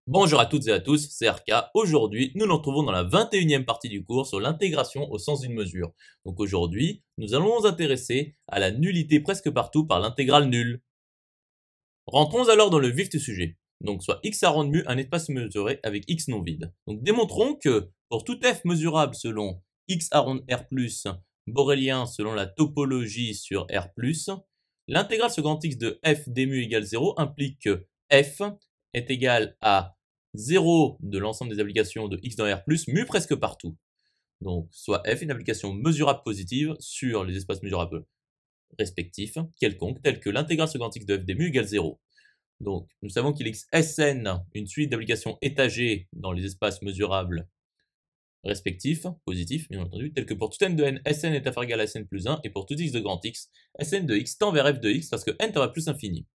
Bonjour à toutes et à tous, c'est RK. Aujourd'hui, nous nous retrouvons dans la 21e partie du cours sur l'intégration au sens d'une mesure. Donc aujourd'hui, nous allons nous intéresser à la nullité presque partout par l'intégrale nulle. Rentrons alors dans le vif du sujet. Donc soit x arrond mu un espace mesuré avec x non vide. Donc démontrons que pour tout f mesurable selon x arrond R+, borélien selon la topologie sur R+, l'intégrale sur grand X de f d mu égale 0 implique que f est égal à 0 de l'ensemble des applications de x dans R+, mu presque partout. Donc, soit f est une application mesurable positive sur les espaces mesurables respectifs, quelconques, tels que l'intégrale sur grand X de f d mu égale 0. Donc, nous savons qu'il existe Sn, une suite d'applications étagées dans les espaces mesurables respectifs, positifs, bien entendu, tels que pour tout n de n, Sn est inférieur égal à Sn plus 1, et pour tout x de grand X, Sn de x tend vers f de x parce que n tend vers plus infini.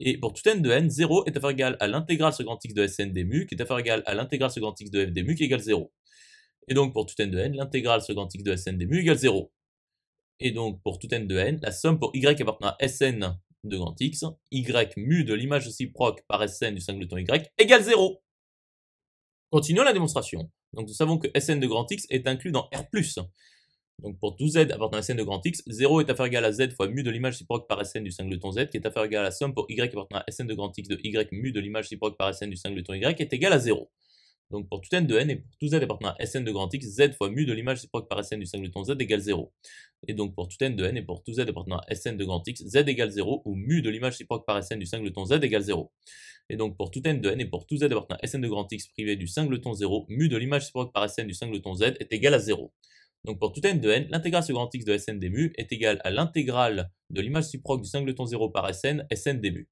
Et pour tout n de n, 0 est inférieur égal à l'intégrale sur grand X de Sn d mu, qui est inférieur égal à l'intégrale sur grand X de f d mu, qui égale 0. Et donc pour tout n de n, l'intégrale sur grand X de Sn d mu égale 0. Et donc pour tout n de n, la somme pour y appartenant à Sn de grand X, y mu de l'image réciproque par Sn du singleton y, égale 0. Continuons la démonstration. Donc nous savons que Sn de grand X est inclus dans R+. Donc pour tout z appartenant à Sn de grand X, 0 est inférieur égal à z fois mu de l'image réciproque par Sn du singleton z, qui est inférieur égal à la somme pour y appartenant à Sn de grand X de y mu de l'image réciproque par Sn du singleton y, est égal à 0. Donc pour tout n de n et pour tout z appartenant à Sn de grand X, z fois mu de l'image réciproque par Sn du singleton z égale 0. Et donc pour tout n de n et pour tout z appartenant à Sn de grand X, z égale 0 ou mu de l'image réciproque par Sn du singleton z égale 0. Et donc pour tout n de n et pour tout z appartenant à Sn de grand X privé du singleton 0, mu de l'image réciproque par Sn du singleton z est égal à 0. Donc pour tout n de n, l'intégrale sur grand X de Sn d mu est égale à l'intégrale de l'image réciproque du singleton 0 par Sn, Sn d mu.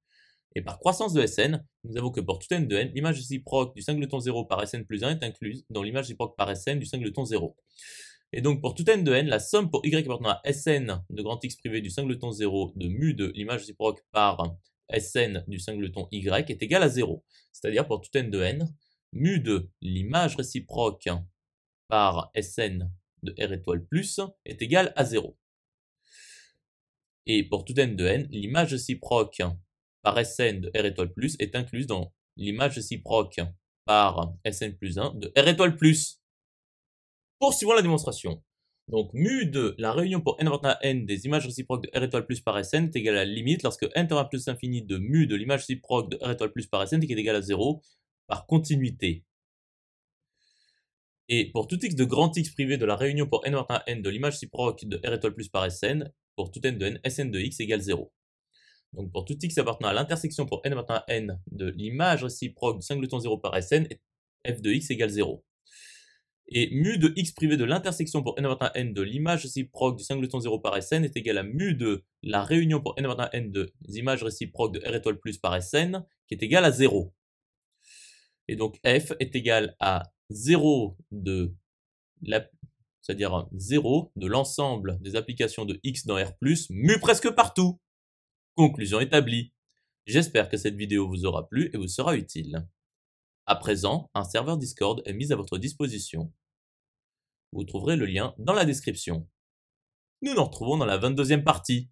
Et par croissance de Sn, nous avons que pour tout n de n, l'image réciproque du singleton 0 par Sn plus 1 est incluse dans l'image réciproque par Sn du singleton 0. Et donc pour tout n de n, la somme pour y appartenant à Sn de grand X privé du singleton 0 de mu de l'image réciproque par Sn du singleton y est égale à 0. C'est-à-dire pour tout n de n, mu de l'image réciproque par Sn de R étoile plus est égal à 0. Et pour tout n de n, l'image réciproque par Sn de R étoile plus est incluse dans l'image réciproque par Sn plus 1 de R étoile plus. Poursuivons la démonstration. Donc mu de la réunion pour n appartenant à n des images réciproques de R étoile plus par Sn est égal à la limite lorsque n tend à plus infini de mu de l'image réciproque de R étoile plus par Sn qui est égal à 0 par continuité. Et pour tout x de grand X privé de la réunion pour n appartenant à n de l'image réciproque de R étoile plus par Sn, pour tout n de n, Sn de x égale 0. Donc pour tout x appartenant à l'intersection pour n appartenant à n de l'image réciproque du singleton 0 par Sn, f de x égale 0. Et mu de x privé de l'intersection pour n appartenant à n de l'image réciproque du singleton 0 par Sn est égal à mu de la réunion pour n appartenant à n de images réciproques de R étoile plus par Sn, qui est égal à 0. Et donc f est égal à 0 de c'est-à-dire 0 de l'ensemble des applications de x dans R+, mu presque partout. Conclusion établie. J'espère que cette vidéo vous aura plu et vous sera utile. À présent, un serveur Discord est mis à votre disposition. Vous trouverez le lien dans la description. Nous nous retrouvons dans la 22e partie.